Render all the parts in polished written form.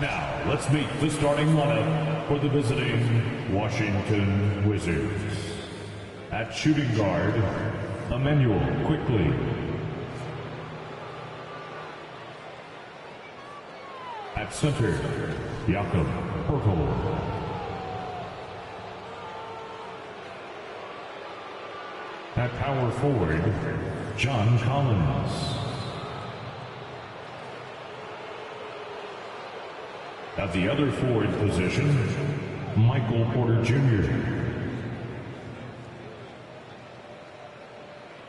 Now, let's meet the starting lineup for the visiting Washington Wizards. At shooting guard, Emmanuel Quickly. At center, Jakob Pertl. At power forward, John Collins. At the other forward position, Michael Porter Jr.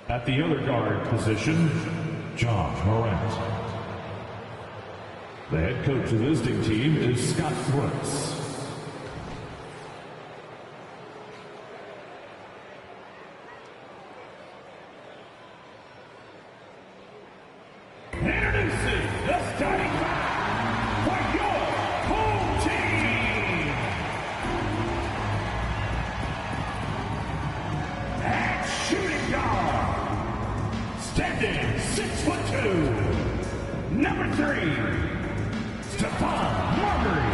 At the other guard position, John Morant. The head coach of the visiting team is Scott Brooks. Introducing the starting five for your home team. At shooting guard, standing 6'2", number 3. Stephon Marbury.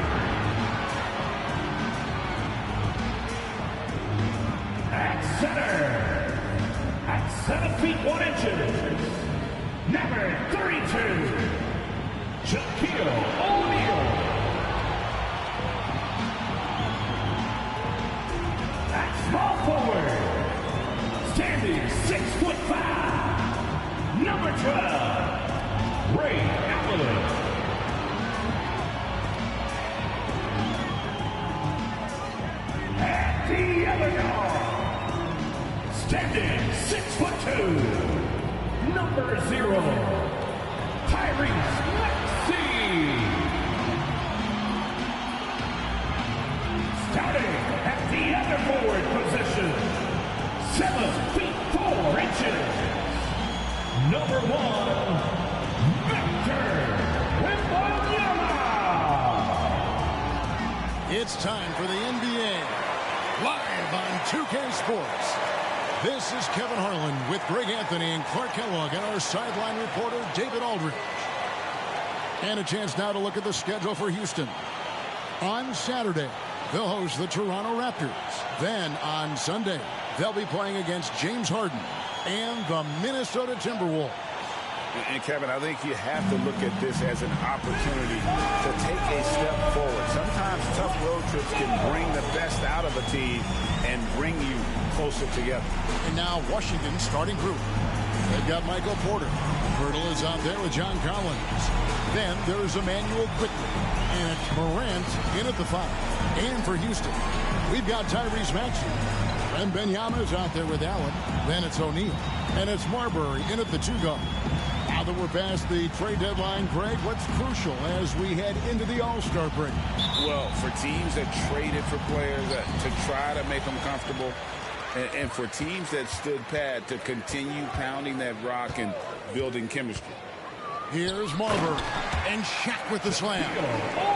At center, at 7 feet 1 inches, number 32, Shaquille O'Neal. At small forward, standing 6'5", number 12, Ray Allen. The other guard, standing 6'2", number 0, Tyrese Maxey. Starting at the other forward position, 7 feet 4 inches, number 1, Victor Wembanyama. It's time for the NBA. Live on 2K Sports. This is Kevin Harlan with Greg Anthony and Clark Kellogg and our sideline reporter, David Aldridge. And a chance now to look at the schedule for Houston. On Saturday, they'll host the Toronto Raptors. Then on Sunday, they'll be playing against James Harden and the Minnesota Timberwolves. And Kevin, I think you have to look at this as an opportunity to take a step forward. Sometimes tough road trips can bring the best out of a team and bring you closer together. And now Washington's starting group. They've got Michael Porter. Pirtle is out there with John Collins. Then there's Emmanuel Quickly. And it's Morant in at the 5. And for Houston, we've got Tyrese Maxey. And Wembanyama's out there with Allen. Then it's O'Neal. And it's Marbury in at the 2 guard. Now that we're past the trade deadline, Greg, what's crucial as we head into the All-Star break? Well, for teams that traded for players to try to make them comfortable, and for teams that stood pat to continue pounding that rock and building chemistry. Here's Marbury and Shaq with the slam.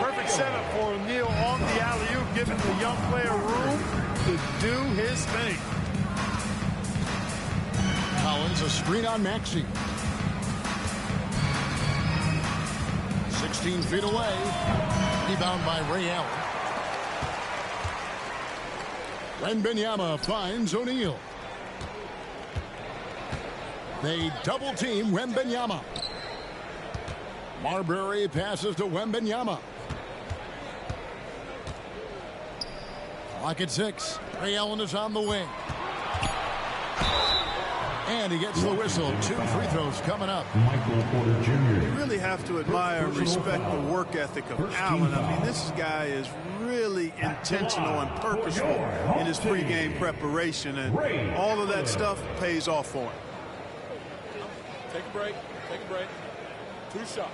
Perfect setup for O'Neal on the alley-oop, giving the young player room to do his thing. Collins, a screen on Maxey. 16 feet away. Rebound by Ray Allen. Wembanyama finds O'Neal. They double team Wembanyama. Marbury passes to Wembanyama. Clock at 6. Ray Allen is on the wing. And he gets the whistle. 2 free throws coming up. Michael Porter Jr. You really have to admire and respect the work ethic of Allen. I mean, this guy is really intentional and purposeful in his pregame preparation, and all of that stuff pays off for him. Take a break. Take a break. 2 shots.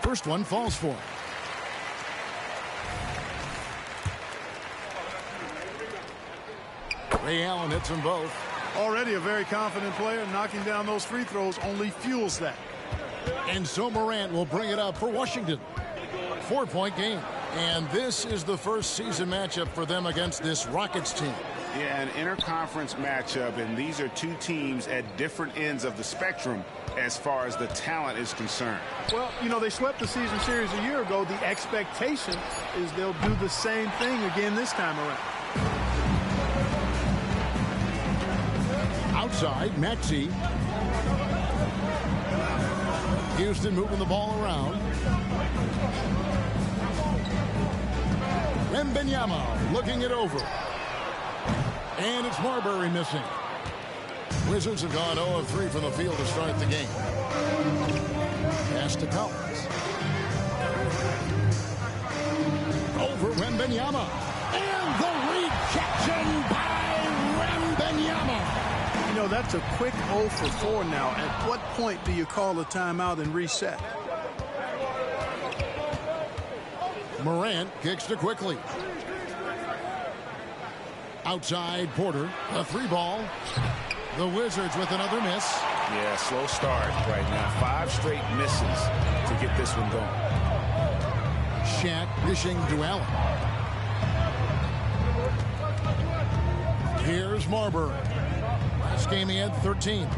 First one falls for him. Ray Allen hits them both. Already a very confident player. Knocking down those free throws only fuels that. And so Morant will bring it up for Washington. 4-point game. And this is the first season matchup for them against this Rockets team. Yeah, an interconference matchup, and these are 2 teams at different ends of the spectrum as far as the talent is concerned. Well, you know, they swept the season series a year ago. The expectation is they'll do the same thing again this time around. Outside, Maxey. Houston moving the ball around. Wembanyama looking it over. And it's Marbury missing. Wizards have gone 0 of 3 from the field to start the game. Pass to Collins. Over Wembanyama. And the rejection by Wembanyama. You know, that's a quick 0 for 4 now. At what point do you call a timeout and reset? Morant kicks to quickly. Outside, Porter, a 3-ball. The Wizards with another miss. Yeah, slow start right now. 5 straight misses to get this one going. Shaq dishing to Allen. Here's Marbury. Last game he had 13.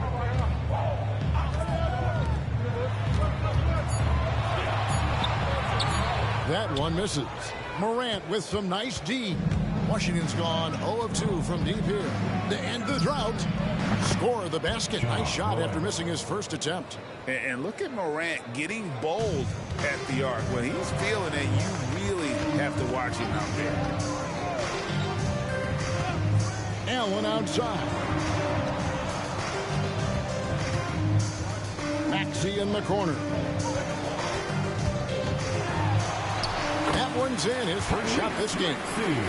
That one misses. Morant with some nice D. Washington's gone 0 of 2 from deep here. To end the drought, score the basket. Nice shot after missing his first attempt. And look at Morant getting bold at the arc. When he's feeling it, you really have to watch him out there. Allen outside. Maxey in the corner. That one's in. His first shot this game.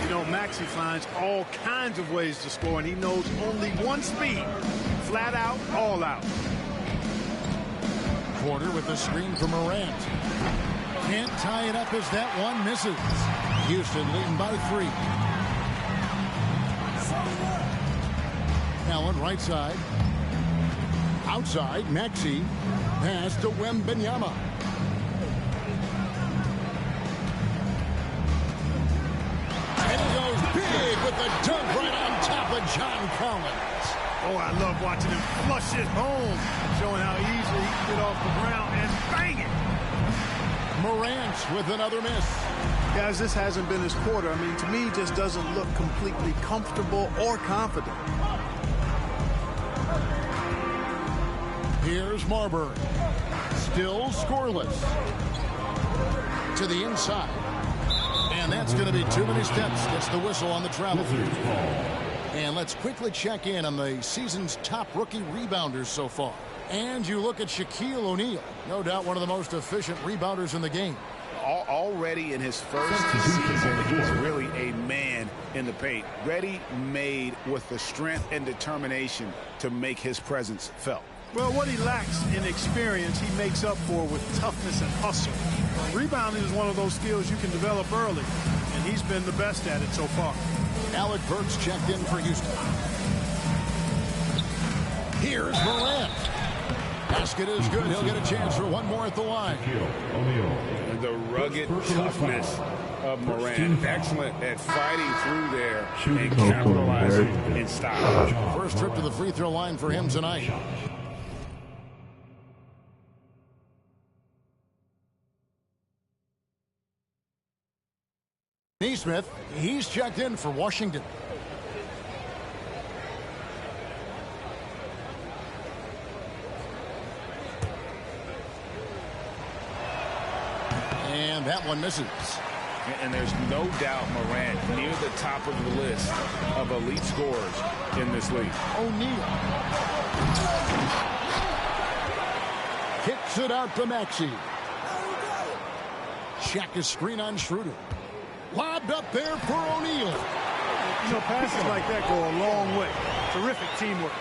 You know, Maxey finds all kinds of ways to score, and he knows only one speed. Flat out, all out. Porter with the screen for Morant. Can't tie it up as that one misses. Houston leading by 3. Allen right side. Outside, Maxey. Pass to Wembanyama. And he goes big with the dunk right on top of John Collins. Oh, I love watching him flush it home, showing how easily he can get off the ground and bang it. Morant with another miss. Guys, this hasn't been his quarter. I mean, to me, he just doesn't look completely comfortable or confident. Here's Marbury. Still scoreless. To the inside. And that's going to be too many steps. Gets the whistle on the travel. And let's quickly check in on the season's top rookie rebounders so far. And you look at Shaquille O'Neal. No doubt one of the most efficient rebounders in the game. Already in his first season, he's really a man in the paint. Ready-made with the strength and determination to make his presence felt. Well, what he lacks in experience, he makes up for with toughness and hustle. Rebounding is one of those skills you can develop early, and he's been the best at it so far. Alec Burks checked in for Houston. Here's Morant. Basket is good. He'll get a chance for one more at the line. The rugged toughness of Morant. Excellent at fighting through there and capitalizing in style. First trip to the free throw line for him tonight. Neesmith, he's checked in for Washington. And that one misses. And there's no doubt Morant near the top of the list of elite scorers in this league. O'Neal kicks it out to Maxey. Check his screen on Schroeder. Lobbed up there for O'Neal. You know, passes like that go a long way. Terrific teamwork.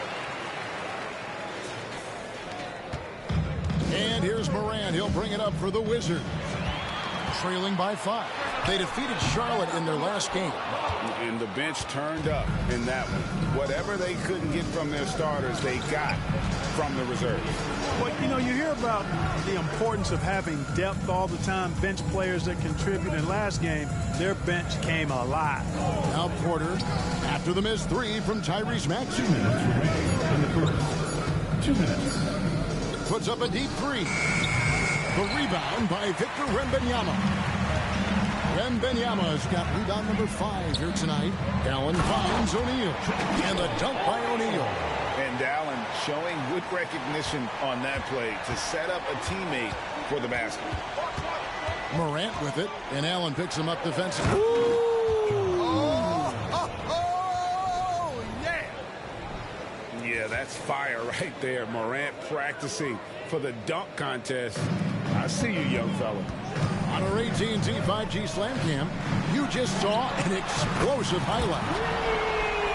And here's Morant. He'll bring it up for the Wizards. Trailing by 5. They defeated Charlotte in their last game. And the bench turned up in that one. Whatever they couldn't get from their starters, they got from the reserves. Well, you know, you hear about the importance of having depth all the time, bench players that contribute. In last game, their bench came alive. Now Porter, after the missed 3 from Tyrese Maxey. 2 minutes remaining in the first. 2 minutes. Puts up a deep 3. The rebound by Victor Wembanyama. Wembanyama's got rebound number 5 here tonight. Allen finds O'Neal. And the dunk by O'Neal. And Allen showing good recognition on that play to set up a teammate for the basket. Morant with it, and Allen picks him up defensively. Yeah, that's fire right there. Morant practicing for the dunk contest. I see you, young fella. On our AT&T 5G Slam Cam, you just saw an explosive highlight.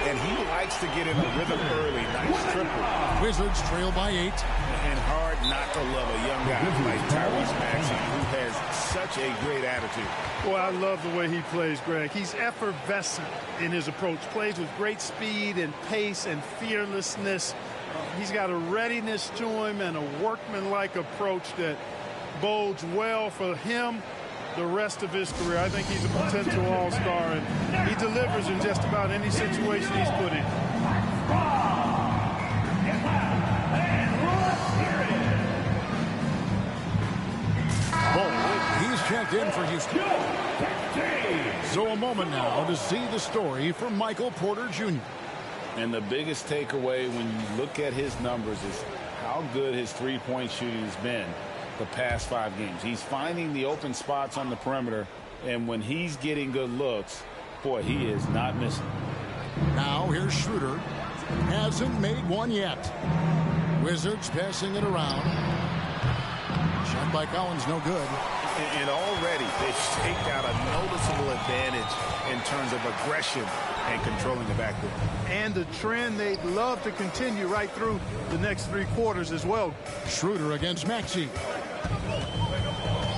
And he likes to get in the rhythm early. Nice triple. Wizards trail by 8. And hard not to love a young guy like Tyrese Maxey, who has such a great attitude. Boy, I love the way he plays, Greg. He's effervescent in his approach. Plays with great speed and pace and fearlessness. He's got a readiness to him and a workmanlike approach that bodes well for him the rest of his career. I think he's a potential all-star, and he delivers in just about any situation he's put in. He's checked in for Houston. So a moment now to see the story from Michael Porter Jr. And the biggest takeaway when you look at his numbers is how good his three-point shooting has been the past 5 games. He's finding the open spots on the perimeter, and when he's getting good looks, boy, he is not missing. Now here's Schroeder. Hasn't made one yet. Wizards passing it around. Shot by Collins, no good. And already they've staked out a noticeable advantage in terms of aggression and controlling the backcourt. And the trend they'd love to continue right through the next 3 quarters as well. Schroeder against Maxey.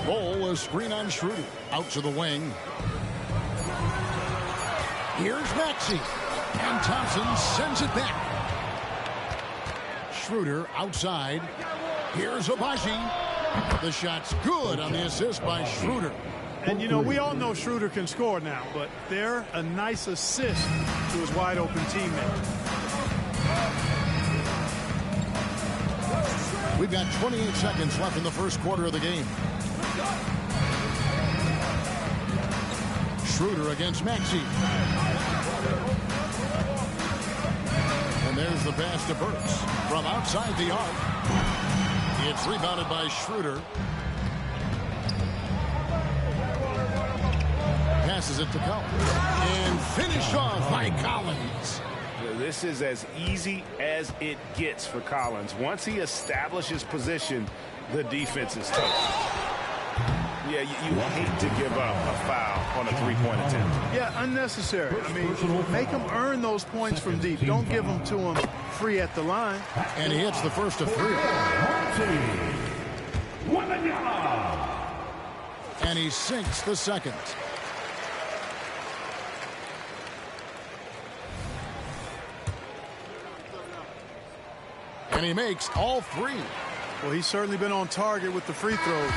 Ball, a screen on Schroeder. Out to the wing. Here's Maxey. And Thompson sends it back. Schroeder outside. Here's Abaji. The shot's good on the assist by Schroeder. And, you know, we all know Schroeder can score now, but they're a nice assist to his wide-open teammate. We've got 28 seconds left in the first quarter of the game. Schroeder against Maxey. And there's the pass to Burks from outside the arc. It's rebounded by Schroeder. Passes it to Collins. And finished off by Collins. This is as easy as it gets for Collins. Once he establishes position, the defense is tough. Yeah, you hate to give up a foul on a three-point attempt. Yeah, unnecessary. I mean, make them earn those points from deep. Don't give them to them free at the line. And he hits the first of 3. And he sinks the second. And he makes all 3. Well, he's certainly been on target with the free throws.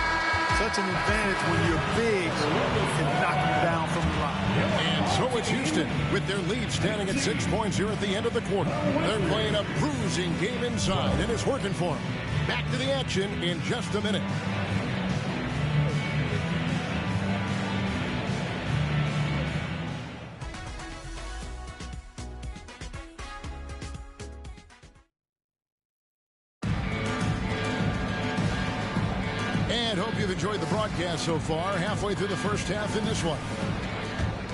Such an advantage when you're big and knock you down from the line. And so it's Houston with their lead standing at 6 points here at the end of the quarter. They're playing a bruising game inside, and it's working for them. Back to the action in just a minute. And hope you've enjoyed the broadcast so far. Halfway through the first half in this one.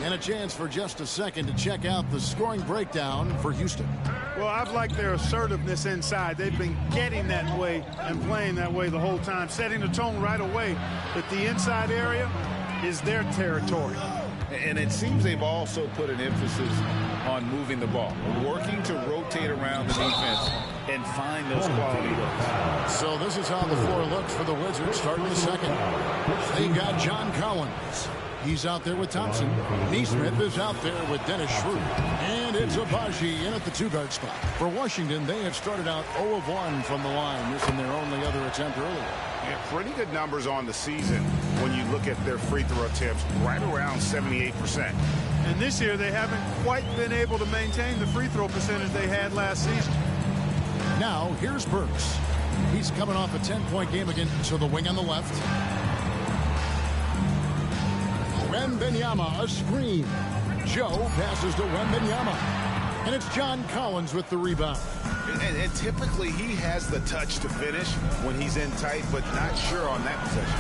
And a chance for just a second to check out the scoring breakdown for Houston. Well, I've liked their assertiveness inside. They've been getting that way and playing that way the whole time, setting the tone right away that the inside area is their territory. And it seems they've also put an emphasis on moving the ball, working to rotate around the defense and find those quality looks. So this is how the floor looks for the Wizards starting the second. They got John Collins. He's out there with Thompson. Neesmith is out there with Dennis Schroeder. And it's Abaji in at the two-guard spot. For Washington, they have started out 0 of 1 from the line, missing their only other attempt earlier. And pretty good numbers on the season when you look at their free throw attempts, right around 78%. And this year, they haven't quite been able to maintain the free throw percentage they had last season. Now, here's Burks. He's coming off a 10-point game against the wing on the left. Wembanyama, a screen. Joe passes to Wembanyama. And it's John Collins with the rebound. And typically he has the touch to finish when he's in tight, but not sure on that possession.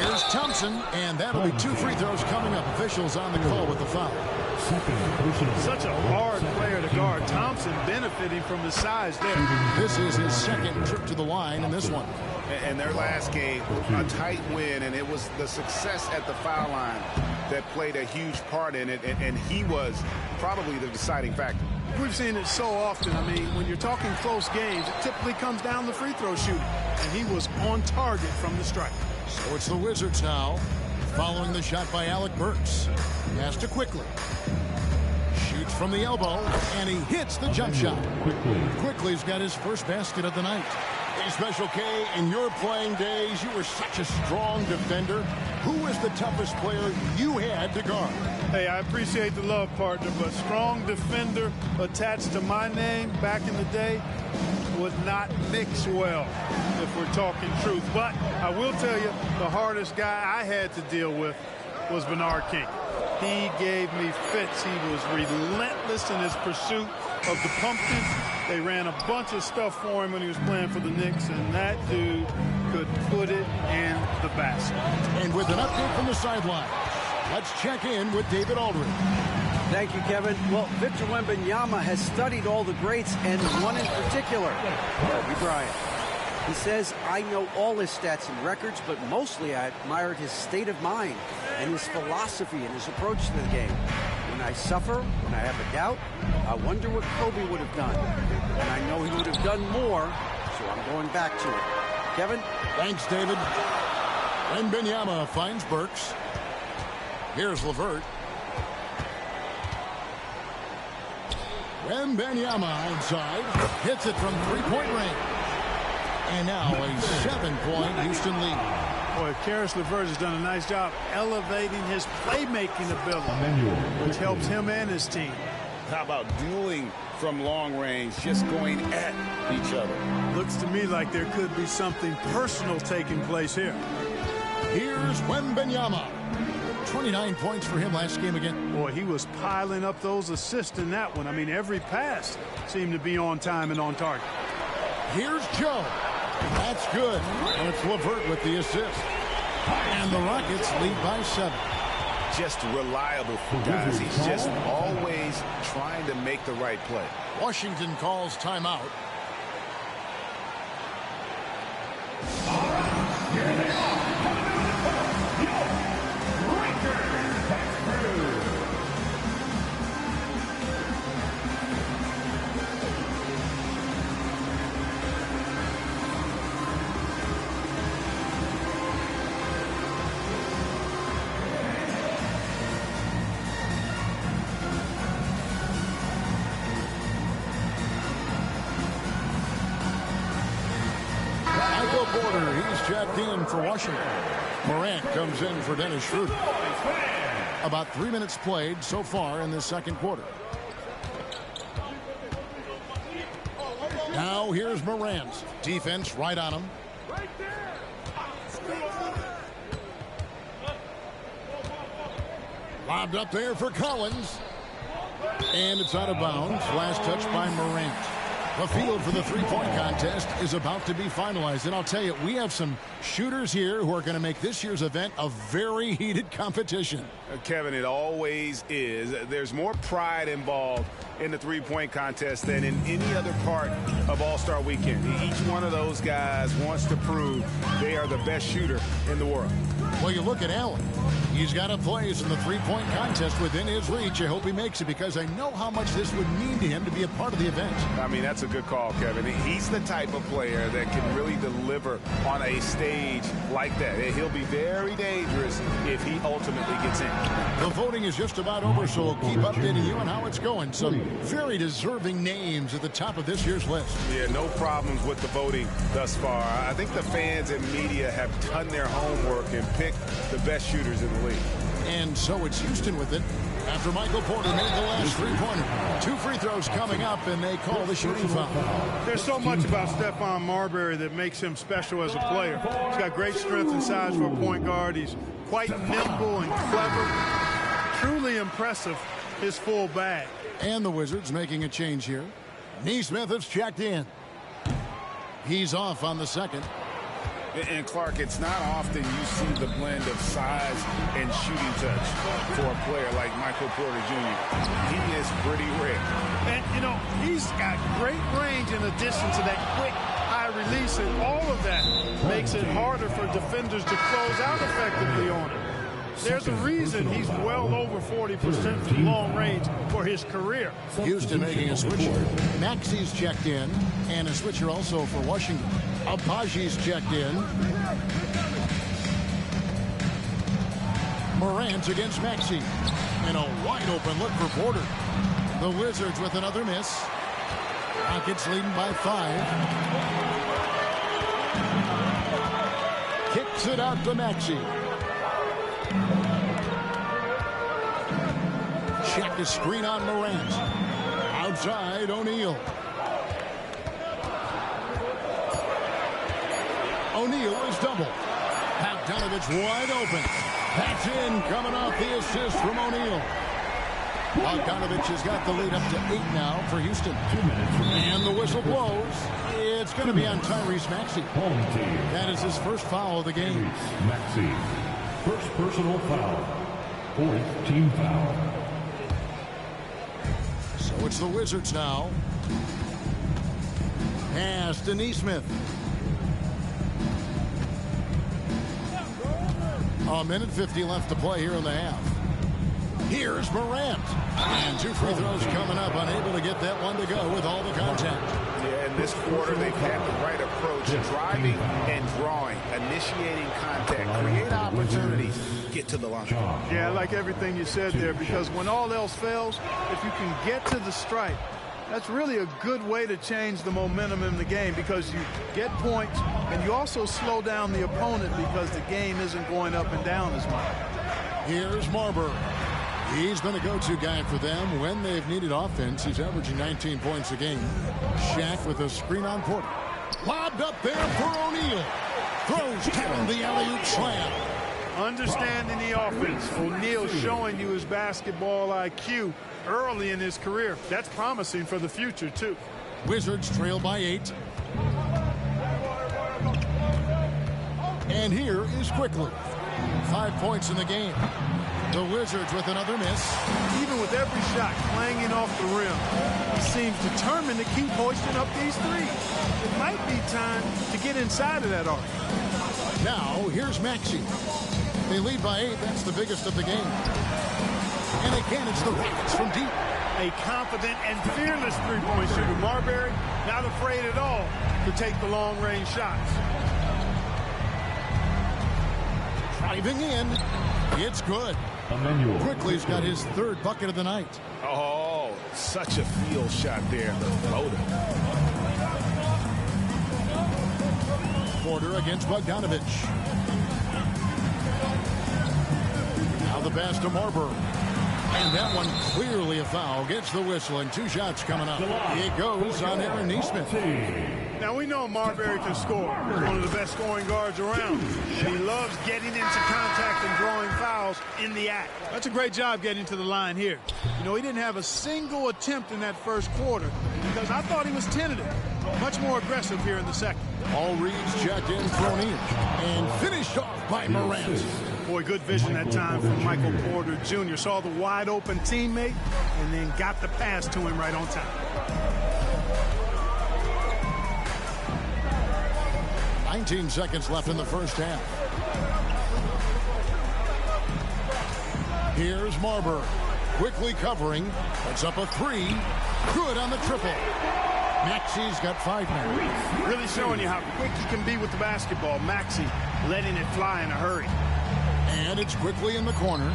Here's Thompson, and that'll be 2 free throws coming up. Officials on the call with the foul. Such a hard player to guard. Thompson benefiting from the size there. This is his second trip to the line in this one. And their last game, a tight win, and it was the success at the foul line that played a huge part in it, and he was probably the deciding factor. We've seen it so often. I mean, when you're talking close games, it typically comes down to free throw shooting, and he was on target from the stripe. So it's the Wizards now, following the shot by Alec Burks. Pass to Quickly. Shoots from the elbow, and he hits the jump shot. Quickly's got his first basket of the night. Hey, Special K, in your playing days, you were such a strong defender. Who was the toughest player you had to guard? Hey, I appreciate the love, partner, but strong defender attached to my name back in the day would not mix well, if we're talking truth. But I will tell you, the hardest guy I had to deal with was Bernard King. He gave me fits. He was relentless in his pursuit of the pumpkin. They ran a bunch of stuff for him when he was playing for the Knicks, and that dude could put it in the basket. And with an update from the sideline, let's check in with David Aldridge. Thank you, Kevin. Well, Victor Wembanyama has studied all the greats, and one in particular, Kobe Bryant. He says, I know all his stats and records, but mostly I admired his state of mind and his philosophy and his approach to the game. When I suffer, when I have a doubt, I wonder what Kobe would have done. And I know he would have done more, so I'm going back to it. Kevin? Thanks, David. Wembanyama finds Burks. Here's LeVert. Wembanyama inside. Hits it from three-point range. And now a 7-point Houston lead. Boy, Karis LeVert has done a nice job elevating his playmaking ability, which helps him and his team. How about dueling from long range, just going at each other? Looks to me like there could be something personal taking place here. Here's Wembanyama. 29 points for him last game again. Boy, he was piling up those assists in that one. I mean, every pass seemed to be on time and on target. Here's Joe. That's good. And it's LeVert with the assist. And the Rockets lead by 7. Just reliable, guys. He's just always trying to make the right play. Washington calls timeout. Here they are. He's checked in for Washington. Morant comes in for Dennis Schroeder. About 3 minutes played so far in the second quarter. Now here's Morant. Defense right on him. Lobbed up there for Collins. And it's out of bounds. Last touch by Morant. The field for the three-point contest is about to be finalized. And I'll tell you, we have some shooters here who are going to make this year's event a very heated competition. Kevin, it always is. There's more pride involved in the three-point contest than in any other part of All-Star Weekend. Each one of those guys wants to prove they are the best shooter in the world. Well, you look at Allen. He's got a place in the three-point contest within his reach. I hope he makes it because I know how much this would mean to him to be a part of the event. I mean, that's a good call, Kevin. He's the type of player that can really deliver on a stage like that. He'll be very dangerous if he ultimately gets in. The voting is just about over, so we'll keep updating you on how it's going. Some very deserving names at the top of this year's list. Yeah, no problems with the voting thus far. I think the fans and media have done their homework and picked the best shooters in the league. And so it's Houston with it. After Michael Porter made the last three-pointer. 2 free throws coming up, and they call the shooting foul. There's so much about Stephon Marbury that makes him special as a player. He's got great strength and size for a point guard. He's quite nimble and clever. Truly impressive, his full bag. And the Wizards making a change here. Neesmith has checked in. He's off on the second. And Clark, it's not often you see the blend of size and shooting touch for a player like Michael Porter Jr. He is pretty rare. And, you know, he's got great range in addition to that quick high release, and all of that makes it harder for defenders to close out effectively on him. There's a reason he's well over 40% from long range for his career. Houston making a switcher. Maxi's checked in, and a switcher also for Washington. Abaji's checked in. Morant against Maxi. And a wide open look for Porter. The Wizards with another miss. Rockets leading by 5. Kicks it out to Maxi. Check the screen on Morant. Outside, O'Neal. O'Neal is double. Bogdanovich wide open. That's in, coming off the assist from O'Neal. Bogdanovich has got the lead up to 8 now for Houston. 2 minutes. And the whistle blows. It's going to be on Tyrese Maxey. That is his first foul of the game. Maxey. First personal foul. 4th team foul. So it's the Wizards now. Pass to Neesmith. A minute 50 left to play here in the half. Here's Morant. And 2 free throws coming up. Unable to get that one to go with all the contact. Yeah, in this quarter, they've had the right approach. Driving and drawing. Initiating contact. Create opportunities. Get to the line. Yeah, I like everything you said there, because when all else fails, if you can get to the stripe, that's really a good way to change the momentum in the game, because you get points and you also slow down the opponent because the game isn't going up and down as much. Here's Marbury. He's been a go-to guy for them when they've needed offense. He's averaging 19 points a game. Shaq with a screen on Porter. Lobbed up there for O'Neal. Throws down the alley-oop slam. Understanding the offense. O'Neal showing you his basketball IQ early in his career. That's promising for the future, too. Wizards trail by 8. And here is Quickly. 5 points in the game. The Wizards with another miss. Even with every shot clanging off the rim, he seems determined to keep hoisting up these threes. It might be time to get inside of that arc. Now, here's Maxey. They lead by 8. That's the biggest of the game. And again, it's the Rockets from deep. A confident and fearless three-point shooter. Marbury, not afraid at all to take the long-range shots. Driving in. It's good. Quickly's got his 3rd bucket of the night. Oh, such a field shot there. Floater. Porter against Bogdanovich. Now the pass to Marbury. And that one clearly a foul. Gets the whistle, and 2 shots coming up. It goes on Aaron Neesmith. Now, we know Marbury can score. He's one of the best scoring guards around. And he loves getting into contact and drawing fouls in the act. That's a great job getting to the line here. You know, he didn't have a single attempt in that first quarter because I thought he was tentative. Much more aggressive here in the second. All reads checked in, thrown in, and finished off by Morant. Boy, good vision that time from Michael Porter Jr. Saw the wide open teammate and then got the pass to him right on time. 19 seconds left in the first half. Here's Marbury, quickly covering. That's up a three. Good on the triple. Maxi's got 5 now. Really showing you how quick he can be with the basketball. Maxi letting it fly in a hurry. And it's quickly in the corner.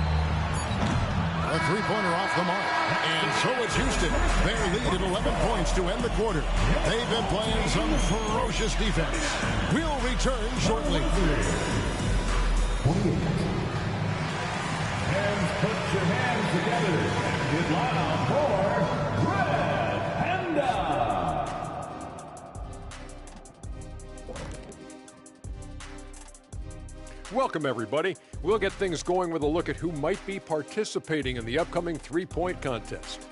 A three-pointer off the mark. And so it's Houston. Their lead at 11 points to end the quarter. They've been playing some ferocious defense. We'll return shortly. And put your hands together and get loud for Red Panda. Welcome, everybody. We'll get things going with a look at who might be participating in the upcoming three-point contest.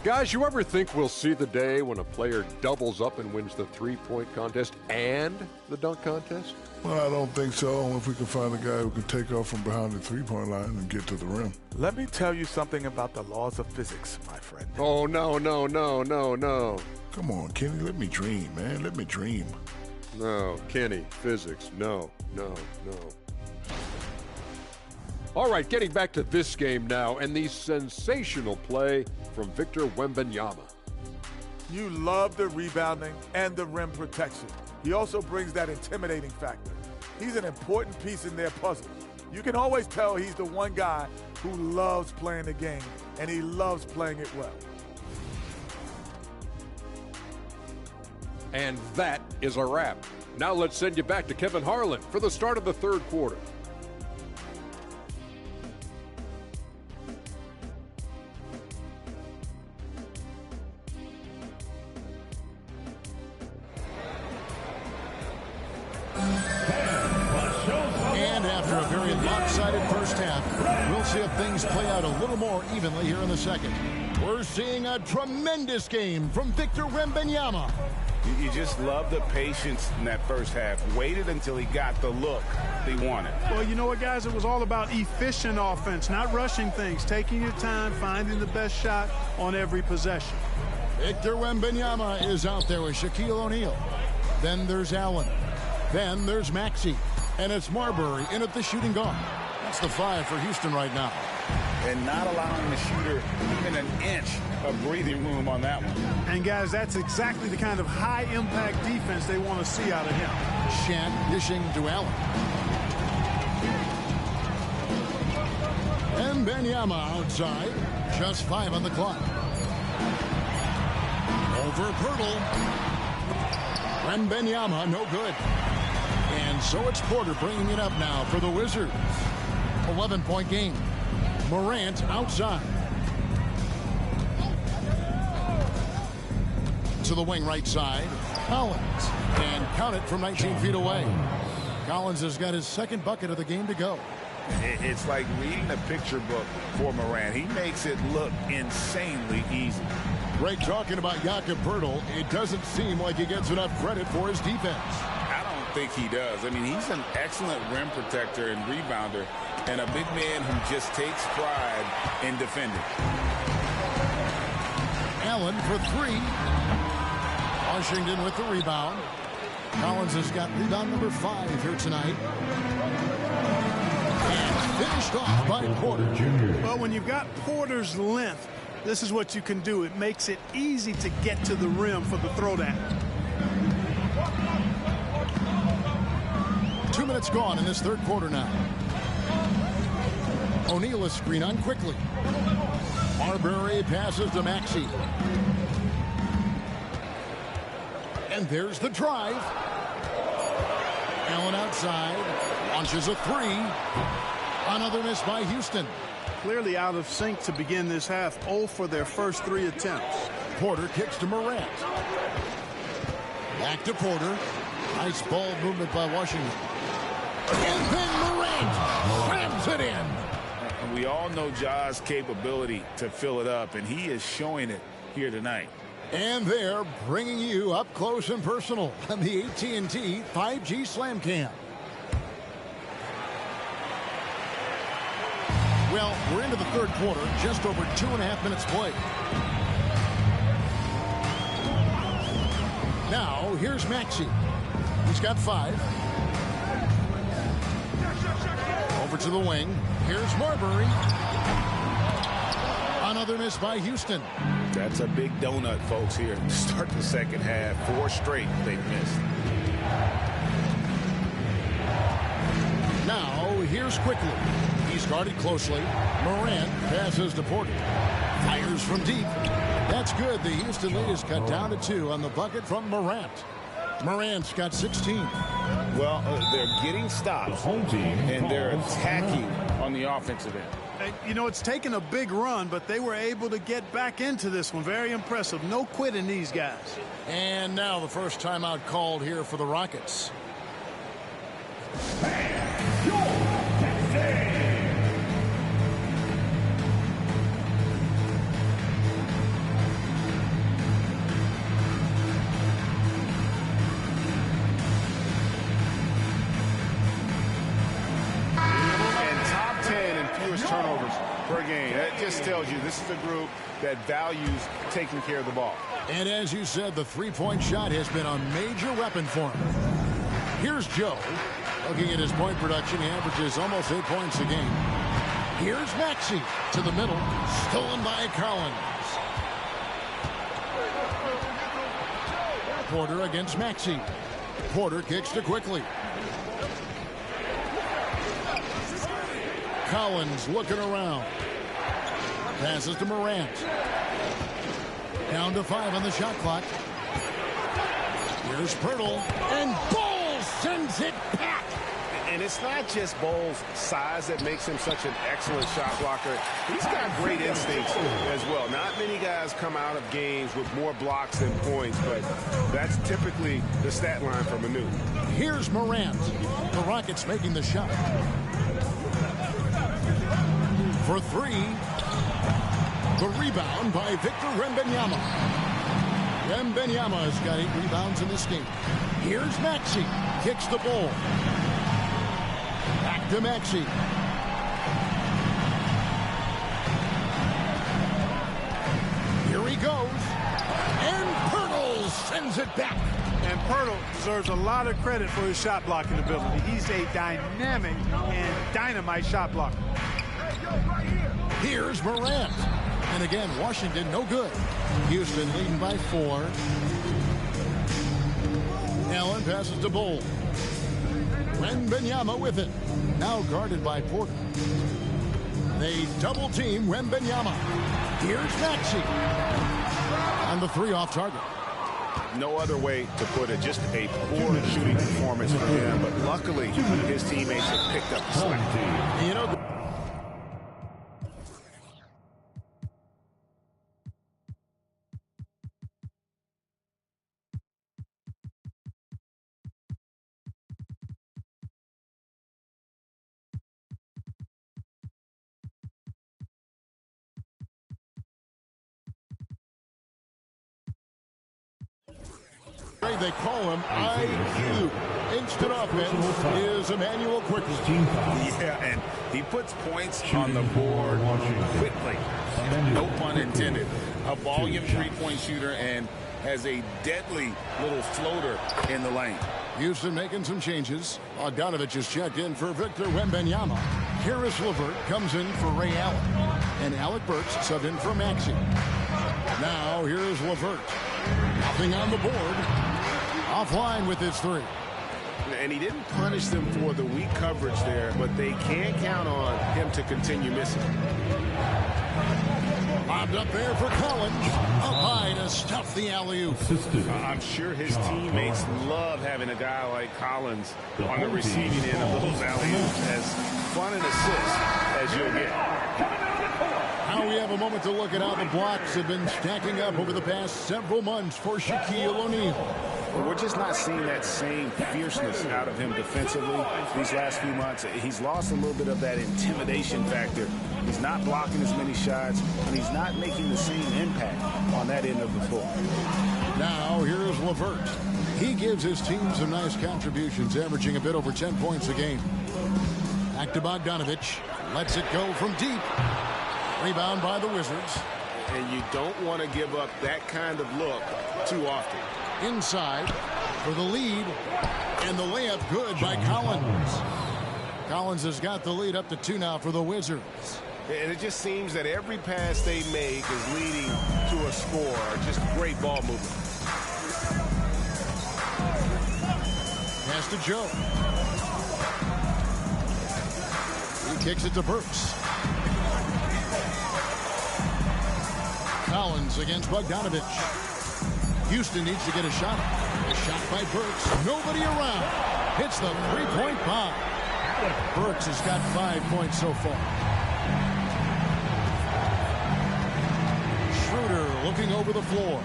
Guys, you ever think we'll see the day when a player doubles up and wins the three-point contest and the dunk contest? Well, I don't think so. If we can find a guy who can take off from behind the three-point line and get to the rim. Let me tell you something about the laws of physics, my friend. Oh, no. Come on, Kenny, let me dream, man. Let me dream. No, Kenny, physics, no. All right, getting back to this game now and the sensational play from Victor Wembanyama. You love the rebounding and the rim protection. He also brings that intimidating factor. He's an important piece in their puzzle. You can always tell he's the one guy who loves playing the game, and he loves playing it well. And that is a wrap. Now let's send you back to Kevin Harlan for the start of the third quarter. And after a very lopsided first half, we'll see if things play out a little more evenly here in the second. We're seeing a tremendous game from Victor Wembanyama. You just love the patience in that first half. Waited until he got the look he wanted. Well, you know what, guys? It was all about efficient offense, not rushing things, taking your time, finding the best shot on every possession. Victor Wembanyama is out there with Shaquille O'Neal. Then there's Allen. Then there's Maxey. And it's Marbury in at the shooting guard. That's the 5 for Houston right now. And not allowing the shooter even an inch of breathing room on that one. And, guys, that's exactly the kind of high-impact defense they want to see out of him. Shaq dishing to Allen. And Wembanyama outside. Just 5 on the clock. Over Pirtle. Wembanyama, no good. And so it's Porter bringing it up now for the Wizards. 11-point game. Morant outside. To the wing right side. Collins. And count it from 19 feet away. Collins has got his second bucket of the game to go. It's like reading a picture book for Morant. He makes it look insanely easy. Greg talking about Jakob Pirtle. It doesn't seem like he gets enough credit for his defense. I don't think he does. I mean, he's an excellent rim protector and rebounder, and a big man who just takes pride in defending. Allen for 3. Washington with the rebound. Collins has got rebound number 5 here tonight. And finished off by Porter. Well, when you've got Porter's length, this is what you can do. It makes it easy to get to the rim for the throwdown. 2 minutes gone in this third quarter now. O'Neal is screen on quickly. Marbury passes to Maxey. And there's the drive. Allen outside. Launches a 3. Another miss by Houston. Clearly out of sync to begin this half. 0 for their first 3 attempts. Porter kicks to Morant. Back to Porter. Nice ball movement by Washington. And then Morant slams it in. And we all know Ja's capability to fill it up, and he is showing it here tonight. And they're bringing you up close and personal on the AT&T 5G Slam Cam. Well, we're into the third quarter, just over 2.5 minutes played. Now, here's Maxey. He's got 5. Over to the wing. Here's Marbury. Another miss by Houston. That's a big donut, folks, here to start the second half. 4 straight they've missed. Now, here's Quickly. He's guarded closely. Morant passes to Porter. Fires from deep. That's good. The Houston lead is cut down to 2 on the bucket from Morant. Morant's got 16. Well, they're getting stops, and they're attacking on the offensive end. You know, it's taken a big run, but they were able to get back into this one. Very impressive. No quitting these guys. And now the first timeout called here for the Rockets. Turnovers per game. That just tells you this is a group that values taking care of the ball. And as you said, the three-point shot has been a major weapon for him. Here's Joe. Looking at his point production, he averages almost 8 points a game. Here's Maxey to the middle. Stolen by Collins. Porter against Maxey. Porter kicks to Quickly. Collins looking around. Passes to Morant. Down to 5 on the shot clock. Here's Pirtle. And Bowles sends it back. And it's not just Bowles' size that makes him such an excellent shot blocker. He's got great instincts as well. Not many guys come out of games with more blocks than points, but that's typically the stat line for Manu. Here's Morant. The Rockets making the shot. For 3. The rebound by Victor Wembanyama. Wembanyama's got 8 rebounds in this game. Here's Maxey. Kicks the ball. Back to Maxey. Here he goes. And Pirtle sends it back. And Pirtle deserves a lot of credit for his shot blocking ability. He's a dynamic and dynamite shot blocker. Here's Morant. And again, Washington no good. Houston leading by 4. Allen passes to Bowles. Wembanyama with it. Now guarded by Porter. They double team Wembanyama. Here's Maxey. On the 3 off target. No other way to put it. Just a poor shooting performance for him. But luckily, his teammates have picked up the slack. You know, they call him IQ. Instant offense is Emmanuel Quickly. Yeah, and he puts points on the board quickly. No pun intended. A volume three-point shooter and has a deadly little floater in the lane. Houston making some changes. Bogdanovich is checked in for Victor Wembanyama. Karis LeVert comes in for Ray Allen. And Alec Burks subbed in for Maxey. Now here's LeVert. Nothing on the board. Offline with his 3. And he didn't punish them for the weak coverage there, but they can't count on him to continue missing. Bobbed up there for Collins. Up high to stuff the alley-oop. I'm sure his teammates love having a guy like Collins on the receiving end of those alley-oops. As fun an assist as you'll get. Now we have a moment to look at how the blocks have been stacking up over the past several months for Shaquille O'Neal. But we're just not seeing that same fierceness out of him defensively these last few months. He's lost a little bit of that intimidation factor. He's not blocking as many shots, and he's not making the same impact on that end of the floor. Now, here's LeVert. He gives his team some nice contributions, averaging a bit over 10 points a game. Back to Bogdanovich. Lets it go from deep. Rebound by the Wizards. And you don't want to give up that kind of look too often. Inside for the lead. And the layup good by Collins. Collins has got the lead up to 2 now for the Wizards. And it just seems that every pass they make is leading to a score. Just great ball movement. Pass to Joe. He kicks it to Burks. Collins against Bogdanovich. Houston needs to get a shot. A shot by Burks. Nobody around. Hits the three-point bomb. Burks has got 5 points so far. Schroeder looking over the floor.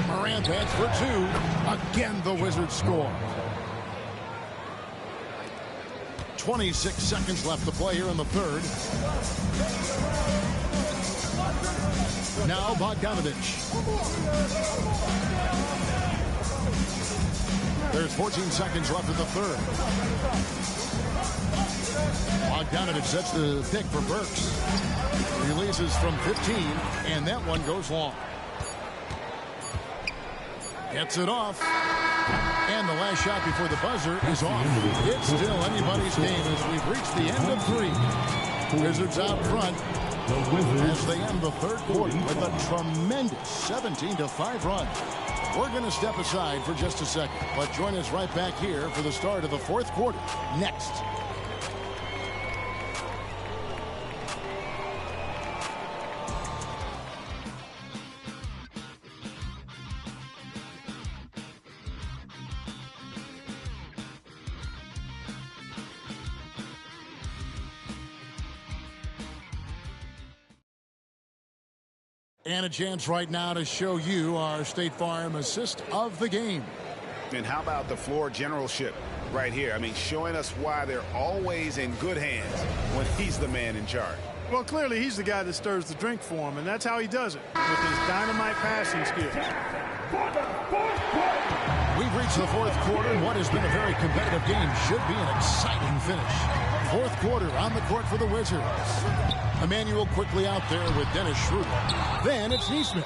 Morant heads for 2. Again, the Wizards score. 26 seconds left to play here in the third. Now Bogdanovich. There's 14 seconds left in the third. Bogdanovich sets the pick for Burks. Releases from 15, and that one goes long. Gets it off. And the last shot before the buzzer is off. It's still anybody's game as we've reached the end of 3. Wizards out front as they end the third quarter with a tremendous 17-5 run. We're going to step aside for just a second, but join us right back here for the start of the fourth quarter next. And a chance right now to show you our State Farm assist of the game. And how about the floor generalship right here? I mean, showing us why they're always in good hands when he's the man in charge. Well, clearly he's the guy that stirs the drink for him, and that's how he does it, with his dynamite passing skills. We've reached the fourth quarter, and what has been a very competitive game should be an exciting finish. Fourth quarter on the court for the Wizards. Emmanuel quickly out there with Dennis Schroeder. Then it's Neesmith.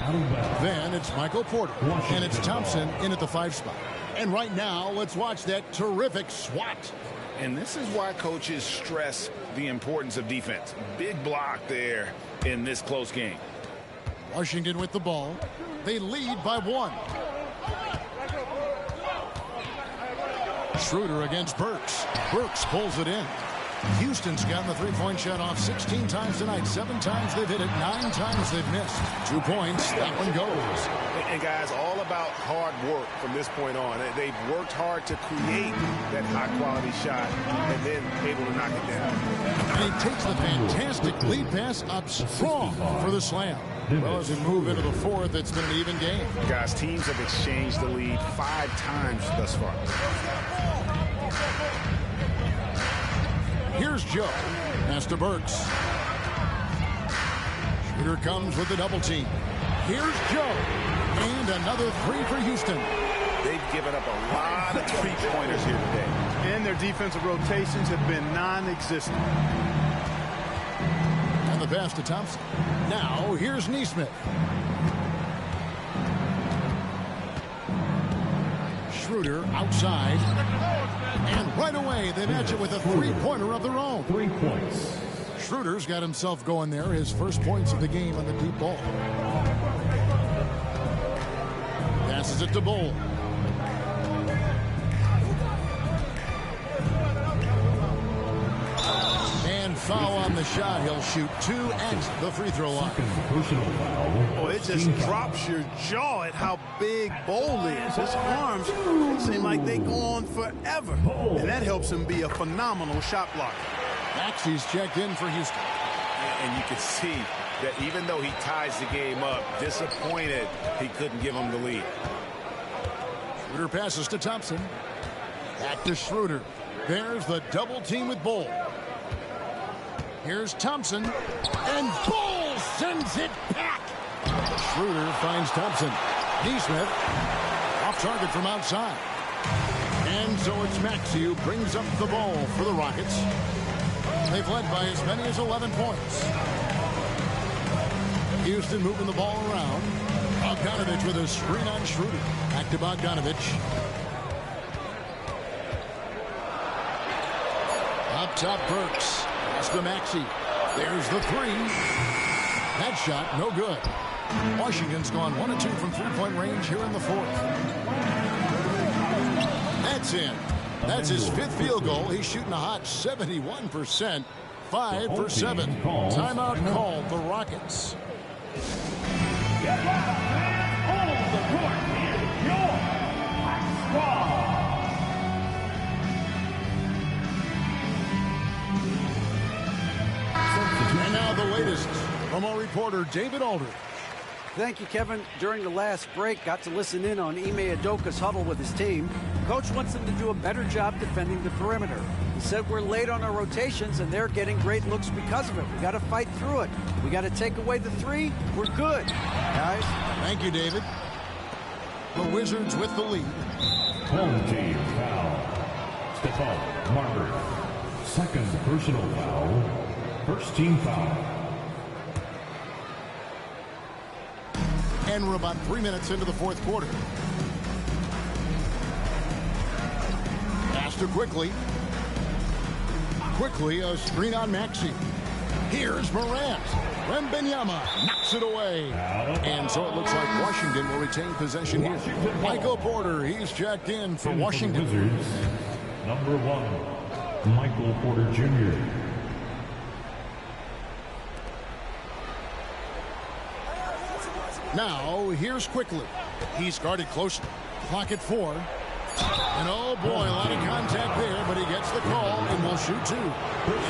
Then it's Michael Porter. And it's Thompson in at the 5 spot. And right now, let's watch that terrific swat. And this is why coaches stress the importance of defense. Big block there in this close game. Washington with the ball. They lead by 1. Schroeder against Burks. Burks pulls it in. Houston's gotten the three-point shot off 16 times tonight. 7 times they've hit it. 9 times they've missed. 2 points. That one goes. And guys, all about hard work from this point on. They've worked hard to create that high-quality shot and then able to knock it down. And he takes the fantastic lead pass up strong for the slam. Well, as we move into the fourth, it's been an even game. Guys, teams have exchanged the lead 5 times thus far. Here's Joe. Pass to Burks. Schroeder comes with the double team. Here's Joe. And another 3 for Houston. They've given up a lot of three-pointers here today. And their defensive rotations have been non-existent. And the pass to Thompson. Now, here's Neesmith. Schroeder outside. And right away, they match it with a 3-pointer of their own. 3 points. Schroeder's got himself going there. His first points of the game on the deep ball. Passes it to Bull. And foul on the shot. He'll shoot 2 at the free throw line. Personal foul. Oh, it just drops your jaw at how big Bull is. His arms seem like they go on forever. And that helps him be a phenomenal shot blocker. Maxey's checked in for Houston. And you can see that even though he ties the game up, disappointed he couldn't give him the lead. Schroeder passes to Thompson. Back to Schroeder. There's the double team with Bol. Here's Thompson. And Bol sends it back. Schroeder finds Thompson. Neesmith off target from outside. And so it's Maxey who brings up the ball for the Rockets. They've led by as many as 11 points. Houston moving the ball around. Bogdanovich with a screen on Schroeder. Back to Bogdanovich. Up top, Burks. Pass to Maxey. There's the three. That shot, no good. Washington's gone 1 of 2 from three-point range here in the fourth. That's in. That's his 5th field goal. He's shooting a hot 71%. 5 for 7. Timeout called the Rockets. Get loud, man. Hold the court. Here's your hot squad. And now the latest from our reporter, David Aldridge. Thank you, Kevin. During the last break, got to listen in on Ime Udoka's huddle with his team. Coach wants them to do a better job defending the perimeter. He said we're late on our rotations, and they're getting great looks because of it. We got to fight through it. We got to take away the three. We're good, guys. Thank you, David. The Wizards with the lead. Home team foul. Stephon Marbury. Second personal foul. First team foul. And we're about 3 minutes into the fourth quarter. Pass to Quickly. Quickly, a screen on Maxey. Here's Morant. Wembanyama knocks it away. And so it looks like Washington will retain possession here. Michael Porter, he's checked in for Washington. Wizards, number 1, Michael Porter Jr. Now, here's Quickly. He's guarded closely. Clock at 4. And oh boy, a lot of contact there, but he gets the call and will shoot 2.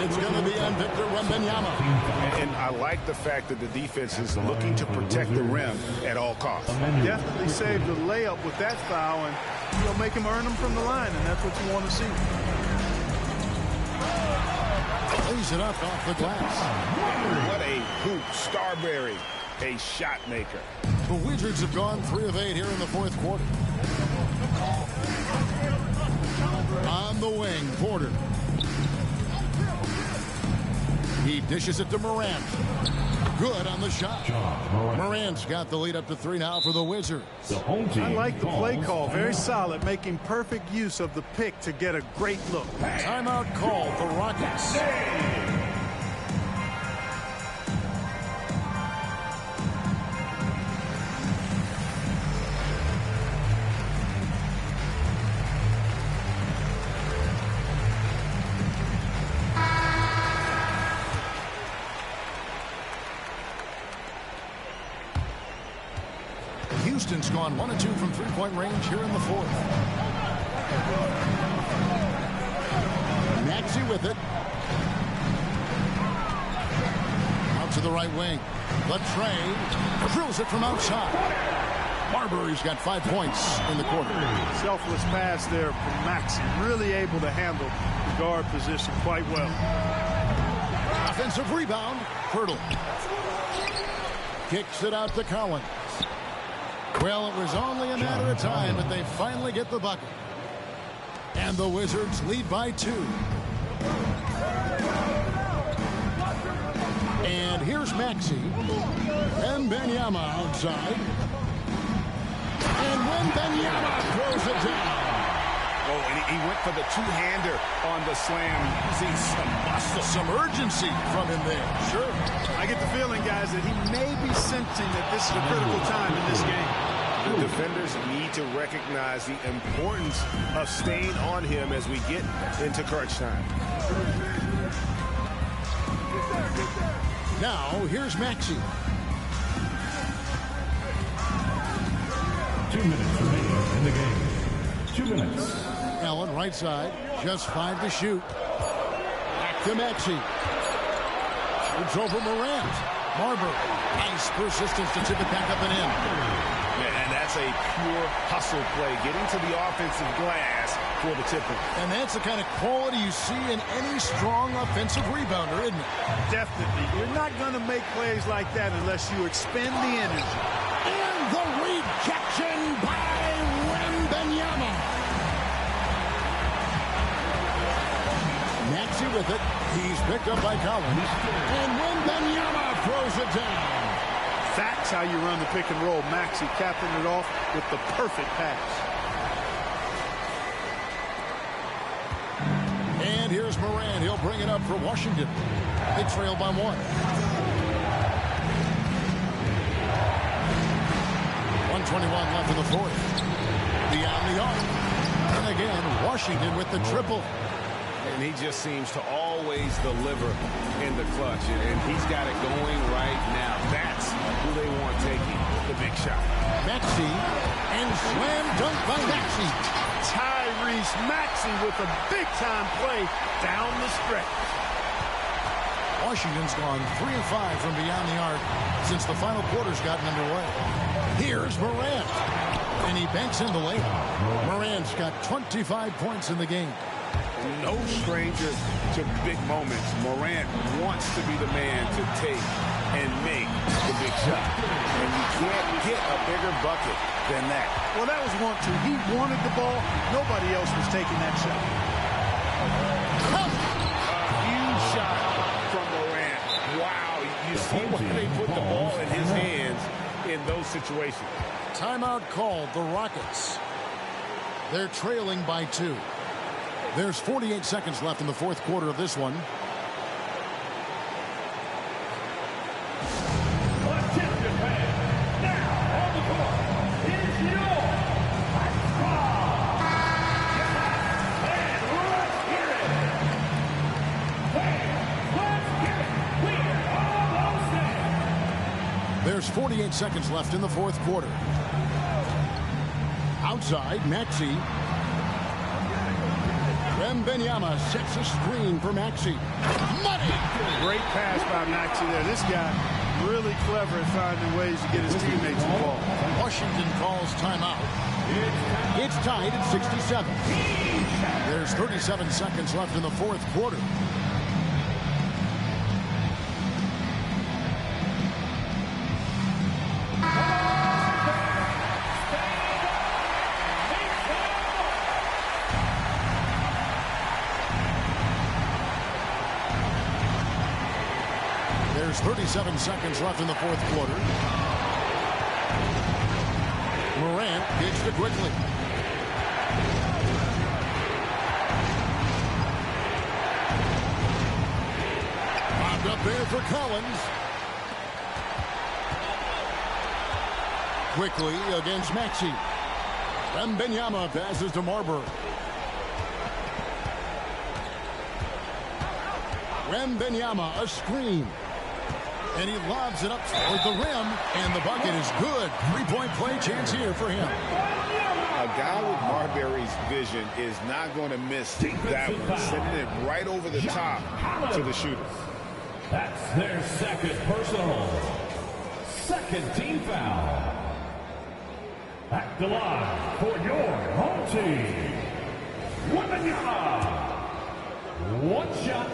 It's going to be on Victor Wembanyama. And I like the fact that the defense is looking to protect the rim at all costs. Definitely saved the layup with that foul and make him earn them from the line, and that's what you want to see. Lays it up off the glass. What a hoop. Starberry, a shot maker. The Wizards have gone 3 of 8 here in the fourth quarter. On the wing, Porter. He dishes it to Morant. Good on the shot. Morant's got the lead up to 3 now for the Wizards. I like the play call. Very solid, making perfect use of the pick to get a great look. Timeout call for Rockets. Houston's gone 1 of 2 from three-point range here in the fourth. Maxey with it. Out to the right wing. Latrey drills it from outside. Marbury's got 5 points in the quarter. Selfless pass there from Maxey. Really able to handle the guard position quite well. Offensive rebound. Hurdle. Kicks it out to Collins. Well, it was only a matter of time, but they finally get the bucket. And the Wizards lead by 2. And here's Maxey. Wembanyama outside. And Wembanyama throws it down. Oh, and he went for the two-hander on the slam, using some muscle. Some urgency from him there. Sure. I get the feeling, guys, that he may be sensing that this is a critical time in this game. The defenders need to recognize the importance of staying on him as we get into crunch time. Now, here's Maxey. 2 minutes remaining in the game. 2 minutes. Allen, right side, just 5 to shoot. Back to Maxey. Shoots over Morant. Marbury. Nice persistence to tip it back up and in. And that's a pure hustle play, getting to the offensive glass for the tip-in. And that's the kind of quality you see in any strong offensive rebounder, isn't it? Definitely. You're not going to make plays like that unless you expend the energy. And the rejection by Wembanyama. Maxey with it. He's picked up by Collins. And Wembanyama throws it down. That's how you run the pick and roll. Maxey capping it off with the perfect pass. And here's Moran. He'll bring it up for Washington. They trail by 1. 1:21 left in the fourth. Beyond the arc. And again, Washington with the triple. And he just seems to always deliver in the clutch. And he's got it going right now. That's who they want taking the big shot. Maxey and slam dunk by Maxey. Tyrese Maxey with a big-time play down the stretch. Washington's gone 3 of 5 from beyond the arc since the final quarter's gotten underway. Here's Morant. And he banks in the layup. Morant's got 25 points in the game. No stranger to big moments. Morant wants to be the man to take and make the big shot. And you can't get a bigger bucket than that. Well, that was 1-2. He wanted the ball. Nobody else was taking that shot. A huge shot from Morant. Wow. You see why they put the ball in his hands in those situations. Timeout called, the Rockets. They're trailing by 2. There's 48 seconds left in the fourth quarter of this one. There's 48 seconds left in the fourth quarter. Outside, Maxey. Wembanyama sets a screen for Maxey. Money! Great pass by Maxey there. This guy really clever at finding ways to get his teammates involved. Washington calls timeout. It's tied at 67. There's 37 seconds left in the fourth quarter. There's 37 seconds left in the fourth quarter. Morant gets it quickly. Popped up there for Collins. Quickly against Maxey. Wembanyama passes to Marbury. Wembanyama, a screen. And he lobs it up toward the rim, and the bucket is good. Three-point play chance here for him. A guy with Marbury's vision is not going to miss that one. Sending it right over the top to the shooter. That's their second personal. Second team foul. At the line for your home team, Wembanyama. One shot.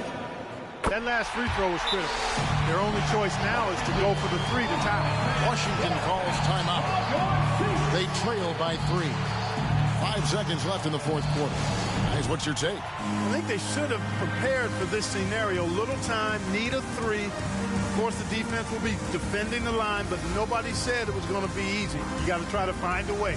That last free throw was critical. Their only choice now is to go for the 3 to tie. Washington calls timeout. They trail by 3. 5 seconds left in the fourth quarter. Guys, what's your take? I think they should have prepared for this scenario. Little time, need a 3. Of course, the defense will be defending the line, but nobody said it was going to be easy. You got to try to find a way.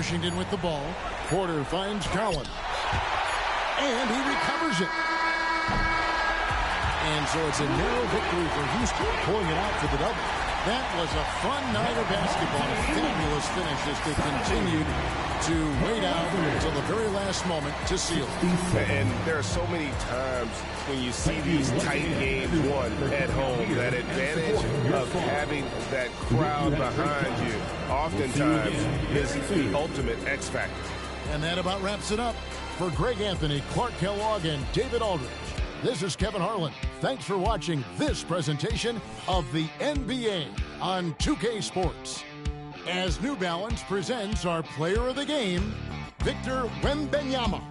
Washington with the ball. Porter finds Collins. And he recovers it. And so it's a narrow victory for Houston, pulling it out for the double. That was a fun night of basketball. A fabulous finish as they continued to wait out until the very last moment to seal it. And there are so many times when you see these tight games won at home, that advantage of having that crowd behind you oftentimes is the ultimate X factor. And that about wraps it up. For Greg Anthony, Clark Kellogg, and David Aldridge, this is Kevin Harlan. Thanks for watching this presentation of the NBA on 2K Sports. As New Balance presents our player of the game, Victor Wembanyama.